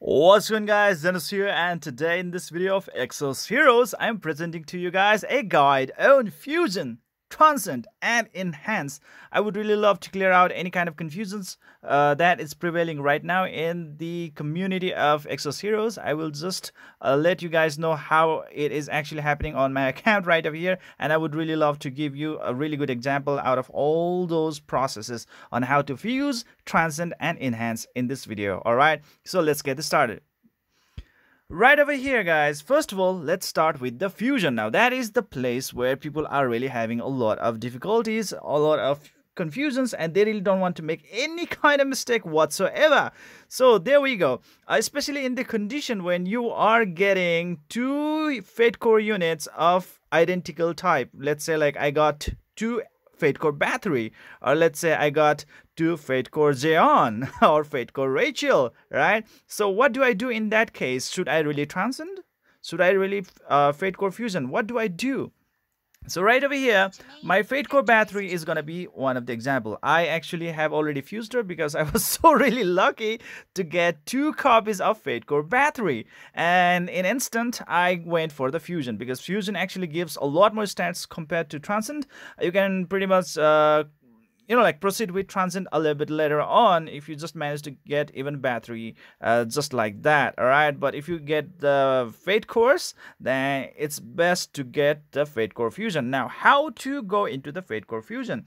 What's going on, guys? Zennosh here, and today in this video of Exos Heroes, I'm presenting to you guys a guide on Fusion, Transcend, and Enhance. I would really love to clear out any kind of confusions that is prevailing right now in the community of Exos Heroes. I will just let you guys know how it is actually happening on my account right over here, and I would really love to give you a really good example out of all those processes on how to fuse, transcend, and enhance in this video. All right, so let's get this started. Right over here, guys, first of all, let's start with the fusion. Now, that is the place where people are really having a lot of difficulties, a lot of confusions, and they really don't want to make any kind of mistake whatsoever. So there we go. Especially in the condition when you are getting two Fate Core units of identical type. Let's say like I got two Fate Core Battery, or let's say I got two Fate Core Zeon or Fate Core Rachel, right? So what do I do in that case? Should I really transcend? Should I really Fate Core Fusion? What do I do? So right over here, my Fate Core Battery is gonna be one of the example. I actually have already fused her because I was so really lucky to get two copies of Fate Core Battery, and in instant I went for the fusion because fusion actually gives a lot more stats compared to transcend. You can pretty much like proceed with transcend a little bit later on if you just manage to get even battery just like that. All right, but if you get the Fate Cores, then it's best to get the Fate Core Fusion. Now, how to go into the Fate Core Fusion?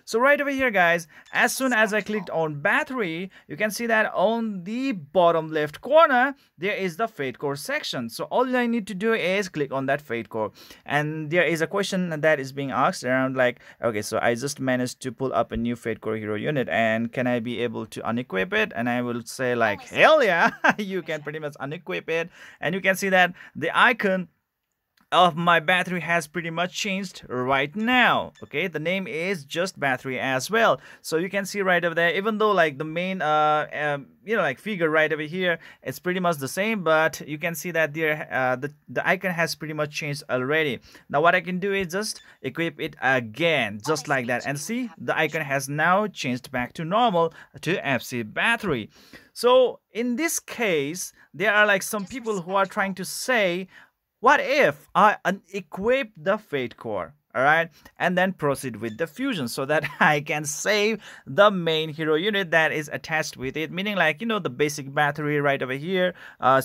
So right over here, guys, as soon as I clicked on battery, you can see that on the bottom left corner, there is the Fate Core section. So all I need to do is click on that Fate Core. And there is a question that is being asked around like, okay, so I just managed to pull up a new Fate Core hero unit, and can I be able to unequip it? And I will say like, hell yeah, you can pretty much unequip it. And you can see that the icon of my battery has pretty much changed right now. Okay, the name is just battery as well. So you can see right over there, even though like the main like figure right over here, it's pretty much the same, but you can see that there the icon has pretty much changed already. Now what I can do is just equip it again, just like that, and see the icon has now changed back to normal to FC battery. So in this case, there are like some people who are trying to say, what if I unequip the Fate Core, all right, and then proceed with the fusion so that I can save the main hero unit that is attached with it, meaning like, the basic battery right over here,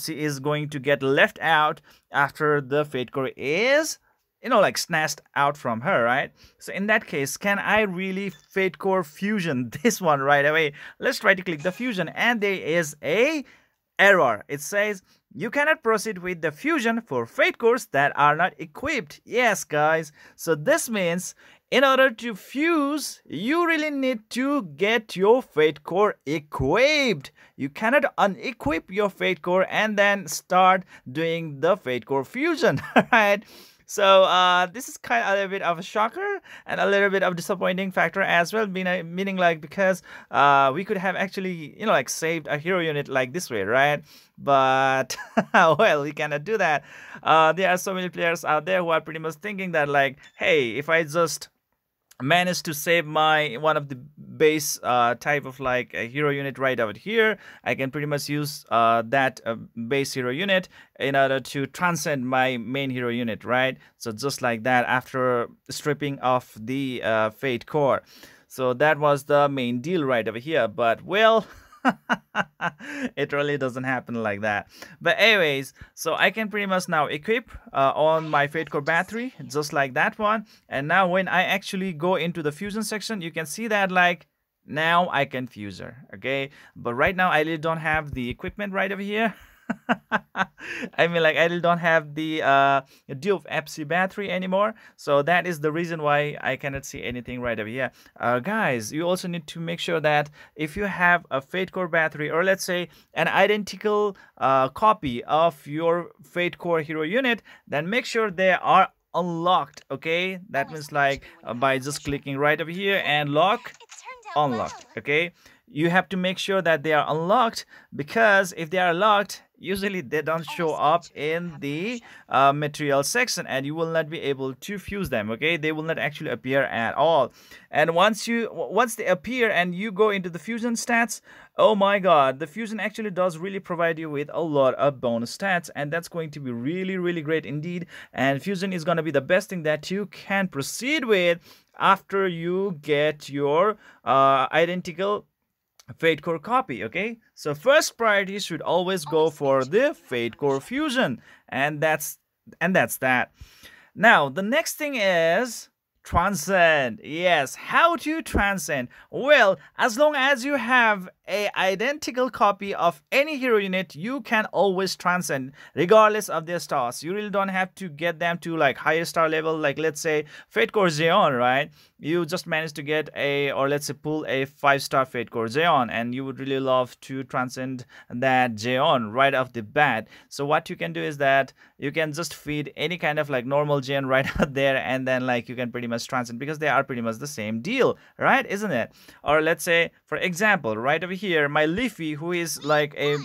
she is going to get left out after the Fate Core is, like snatched out from her, right? So in that case, can I really Fate Core Fusion this one right away? Let's try to click the fusion, and there is a error. It says you cannot proceed with the fusion for Fate Cores that are not equipped. Yes, guys. So this means in order to fuse, you really need to get your Fate Core equipped. You cannot unequip your Fate Core and then start doing the Fate Core fusion, right? So this is kind of a little bit of a shocker and a little bit of disappointing factor as well, meaning like because we could have actually like saved a hero unit like this way, right? But well, we cannot do that. There are so many players out there who are pretty much thinking that like, hey, if I just managed to save my one of the base type of like a hero unit right over here, I can pretty much use that base hero unit in order to transcend my main hero unit, right? So just like that, after stripping off the Fate Core. So that was the main deal right over here, but well, it really doesn't happen like that. But anyways, so I can pretty much now equip on my Fate Core battery just like that one. And now when I actually go into the fusion section, you can see that like now I can fuse her. Okay, but right now I really don't have the equipment right over here. I mean, like, I really don't have the dual FC battery anymore, so that is the reason why I cannot see anything right over here. Guys, you also need to make sure that if you have a Fate Core battery, or let's say an identical copy of your Fate Core hero unit, then make sure they are unlocked. Okay, that means like by just clicking right over here and lock, unlocked. Okay, you have to make sure that they are unlocked, because if they are locked, usually they don't show up in the material section, and you will not be able to fuse them. Okay, they will not actually appear at all. And once they appear and you go into the fusion stats, oh my god, the fusion actually does really provide you with a lot of bonus stats, and that's going to be really, really great indeed. And fusion is going to be the best thing that you can proceed with after you get your identical Fate Core copy. Okay, so first priority should always go for the Fate Core fusion, and that's that. Now the next thing is Transcend. Yes, how to transcend? Well, as long as you have a identical copy of any hero unit, you can always transcend regardless of their stars. You really don't have to get them to like higher star level, like let's say Fate Core Zeon, right? You just managed to get or let's say pull a 5-star Fate Core Zeon, and you would really love to transcend that Zeon right off the bat. So what you can do is that you can just feed any kind of like normal Zeon right out there, and then like you can pretty much transcend, because they are pretty much the same deal, right? Isn't it? Or let's say, for example, right over here, my Leafy, who is like a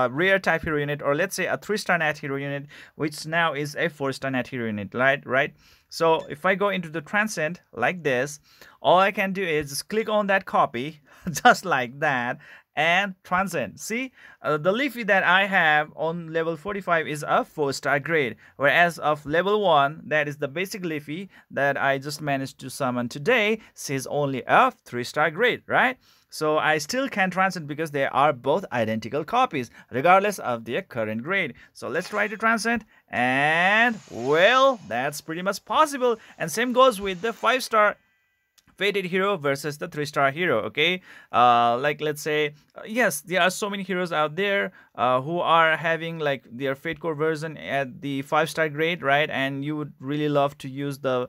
rare type hero unit, or let's say a 3-star nat hero unit, which now is a 4-star nat hero unit, right? So if I go into the Transcend like this, all I can do is just click on that copy just like that and Transcend. See, the Leafy that I have on level 45 is a 4-star grade, whereas of level 1, that is the basic Leafy that I just managed to summon today, says only a 3-star grade, right? So I still can transcend because they are both identical copies regardless of their current grade. So let's try to transcend, and well, that's pretty much possible. And same goes with the 5-star fated hero versus the 3-star hero. Okay, like let's say yes, there are so many heroes out there who are having like their Fate Core version at the 5-star grade, right? And you would really love to use the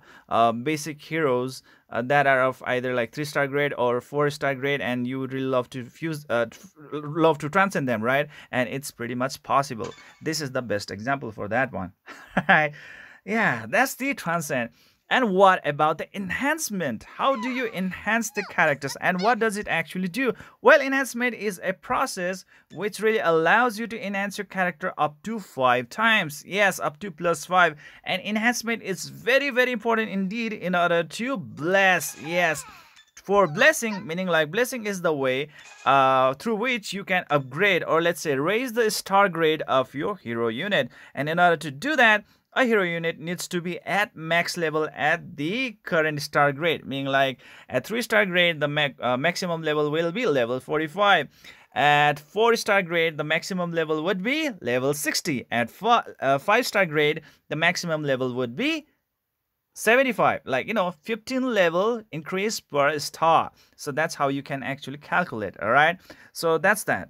basic heroes that are of either like 3-star grade or 4-star grade, and you would really love to love to transcend them, right? And it's pretty much possible. This is the best example for that one. Right? Yeah, that's the transcend. And what about the enhancement? How do you enhance the characters, and what does it actually do? Well, enhancement is a process which really allows you to enhance your character up to 5 times. Yes, up to +5. And enhancement is very, very important indeed in order to bless. Yes, for blessing, meaning like blessing is the way through which you can upgrade, or let's say raise the star grade of your hero unit. And in order to do that, a hero unit needs to be at max level at the current star grade, meaning like at 3-star grade the maximum level will be level 45. At 4-star grade the maximum level would be level 60. At 5-star grade the maximum level would be 75, like 15 level increase per star. So that's how you can actually calculate. All right, so that's that.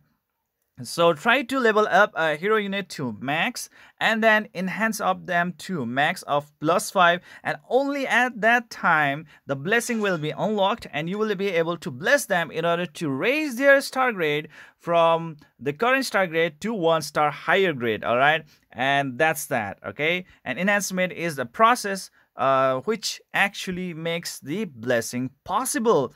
So try to level up a hero unit to max, and then enhance up them to max of +5, and only at that time the blessing will be unlocked, and you will be able to bless them in order to raise their star grade from the current star grade to 1-star higher grade. All right, and that's that. Okay, and enhancement is the process which actually makes the blessing possible.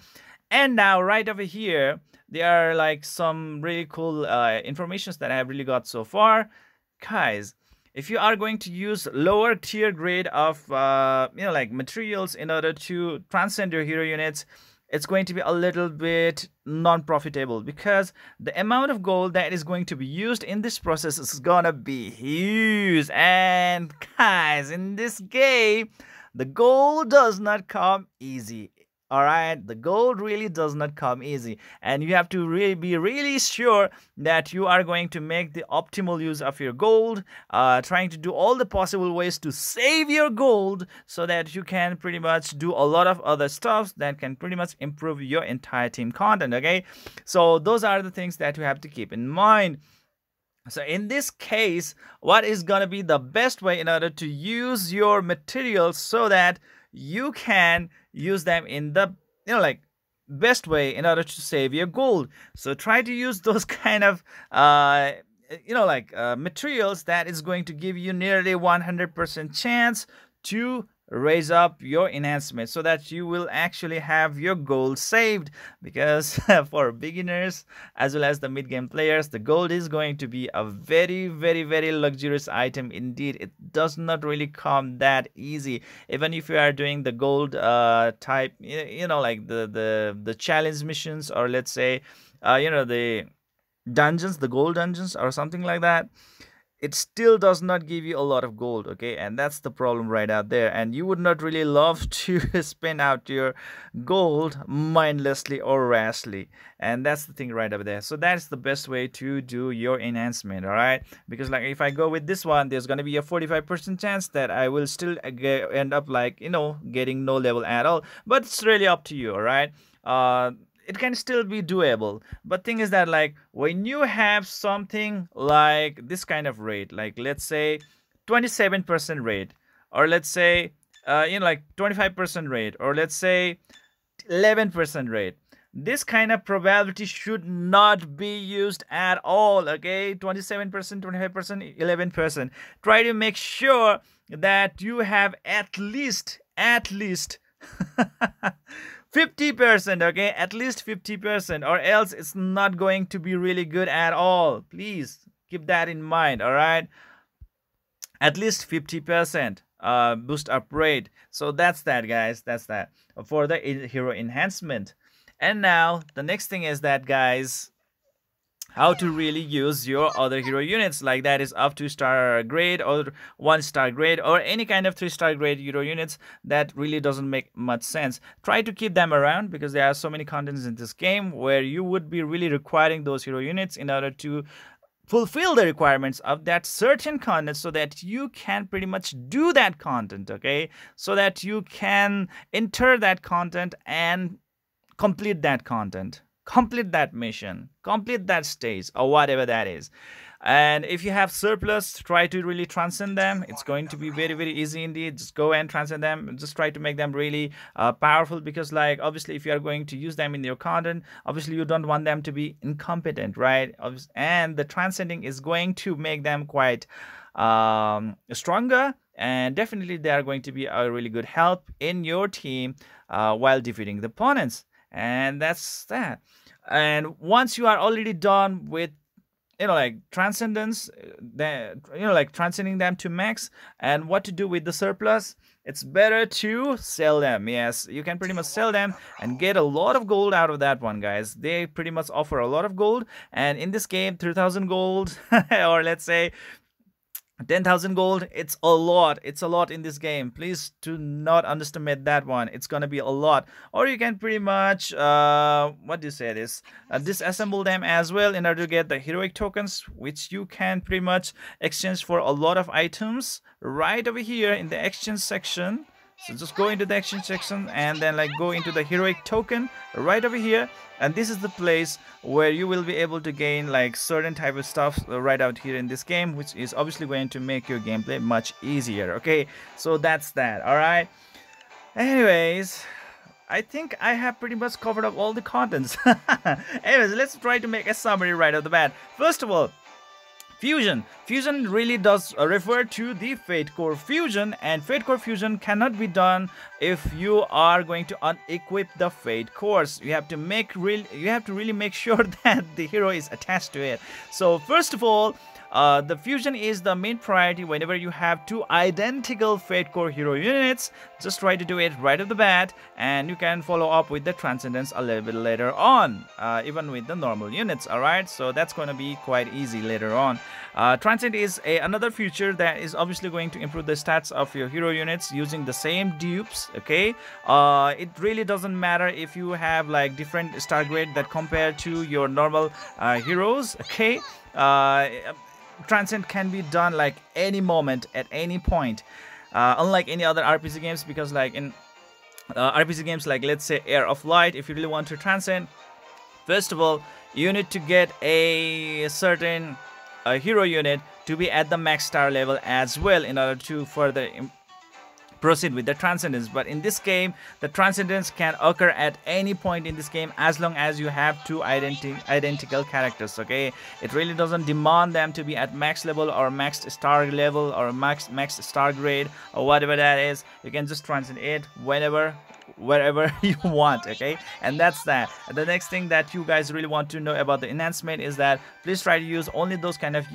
And now right over here, there are like some really cool informations that I have really got so far. Guys, if you are going to use lower tier grade of like materials in order to transcend your hero units, it's going to be a little bit non-profitable, because the amount of gold that is going to be used in this process is gonna be huge. And guys, in this game, the gold does not come easy. All right, the gold really does not come easy, and you have to really be really sure that you are going to make the optimal use of your gold, trying to do all the possible ways to save your gold so that you can pretty much do a lot of other stuff that can pretty much improve your entire team content. Okay, so those are the things that you have to keep in mind. So in this case, what is going to be the best way in order to use your materials so that you can use them in the like best way in order to save your gold? So try to use those kind of materials that is going to give you nearly 100% chance to raise up your enhancement so that you will actually have your gold saved, because for beginners as well as the mid game players, the gold is going to be a very very luxurious item indeed. It does not really come that easy. Even if you are doing the gold type, like the challenge missions, or let's say the dungeons, the gold dungeons or something like that, it still does not give you a lot of gold. Okay, and that's the problem right out there, and you would not really love to spend out your gold mindlessly or rashly, and that's the thing right over there. So that's the best way to do your enhancement. All right, because like if I go with this one, there's going to be a 45% chance that I will still end up like getting no level at all, but it's really up to you. All right, it can still be doable, but thing is that like when you have something like this kind of rate, like let's say 27% rate, or let's say like 25% rate, or let's say 11% rate, this kind of probability should not be used at all. Okay, 27%, 25%, 11%. Try to make sure that you have at least 50%, okay, at least 50%, or else it's not going to be really good at all. Please keep that in mind. All right, at least 50% boost up rate. So that's that, guys. That's that for the hero enhancement. And now the next thing is that, guys, how to really use your other hero units, like that is up to star grade or 1-star grade or any kind of 3-star grade hero units. That really doesn't make much sense. Try to keep them around, because there are so many contents in this game where you would be really requiring those hero units in order to fulfill the requirements of that certain content, so that you can pretty much do that content. Okay, so that you can enter that content and complete that content, complete that mission, complete that stage, or whatever that is. And if you have surplus, try to really transcend them. It's going to be very easy indeed. Just go and transcend them. Just try to make them really powerful, because like obviously if you are going to use them in your content, obviously you don't want them to be incompetent, right? And the transcending is going to make them quite stronger, and definitely they are going to be a really good help in your team while defeating the opponents. And that's that. And once you are already done with like transcendence, then like transcending them to max, and what to do with the surplus, it's better to sell them. Yes, you can pretty much sell them and get a lot of gold out of that one, guys. They pretty much offer a lot of gold, and in this game 3,000 gold or let's say 10,000 gold, it's a lot. It's a lot in this game. Please do not underestimate that one. It's gonna be a lot. Or you can pretty much what do you say this, disassemble them as well in order to get the heroic tokens, which you can pretty much exchange for a lot of items right over here in the exchange section. So just go into the exchange section and then like go into the heroic token right over here, and this is the place where you will be able to gain like certain type of stuff right out here in this game, which is obviously going to make your gameplay much easier. Okay, so that's that. All right, anyways, I think I have pretty much covered up all the contents. Anyways, let's try to make a summary right off the bat. First of all, fusion. Fusion really does refer to the Fate Core fusion, and Fate Core fusion cannot be done if you are going to unequip the Fate Cores. You have to really make sure that the hero is attached to it. So first of all, the fusion is the main priority whenever you have two identical Fate Core hero units. Just try to do it right off the bat, and you can follow up with the Transcendence a little bit later on, even with the normal units. Alright, so that's going to be quite easy later on. Transcend is another feature that is obviously going to improve the stats of your hero units using the same dupes. Okay, it really doesn't matter if you have like different star grade that compared to your normal heroes. Okay, Transcend can be done like any moment at any point, unlike any other RPG games, because like in RPG games like let's say Air of Light, if you really want to transcend, first of all you need to get a certain hero unit to be at the max star level as well in order to further proceed with the transcendence. But in this game, the transcendence can occur at any point in this game as long as you have two identical characters. Okay, it really doesn't demand them to be at max level or max star level or max star grade or whatever that is. You can just transcend it wherever you want. Okay, and that's that. The next thing that you guys really want to know about the enhancement is that please try to use only those kind of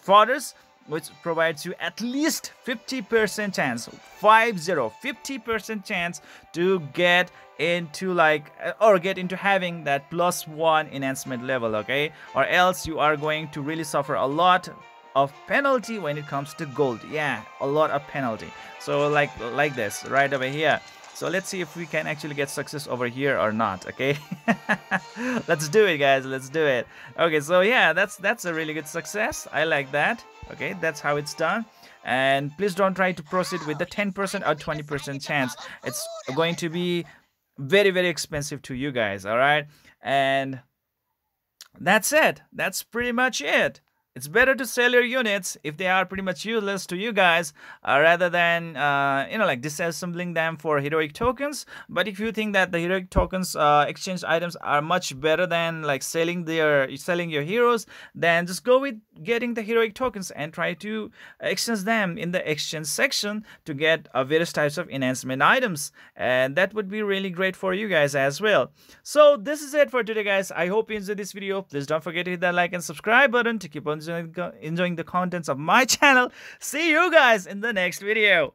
fodders which provides you at least 50% chance, 50% chance to get into like or get into having that +1 enhancement level. Okay, or else you are going to really suffer a lot of penalty when it comes to gold. Yeah, a lot of penalty. So like this right over here. So let's see if we can actually get success over here or not. Okay, let's do it, guys. Let's do it. Okay, so yeah, that's a really good success. I like that. Okay, that's how it's done. And please don't try to proceed with the 10% or 20% chance. It's going to be very, very expensive to you guys. All right, and that's it. That's pretty much it. It's better to sell your units if they are pretty much useless to you guys rather than, like disassembling them for heroic tokens. But if you think that the heroic tokens exchange items are much better than like selling your heroes, then just go with getting the heroic tokens and try to exchange them in the exchange section to get various types of enhancement items. And that would be really great for you guys as well. So this is it for today, guys. I hope you enjoyed this video. Please don't forget to hit that like and subscribe button to keep on enjoying the contents of my channel. See you guys in the next video.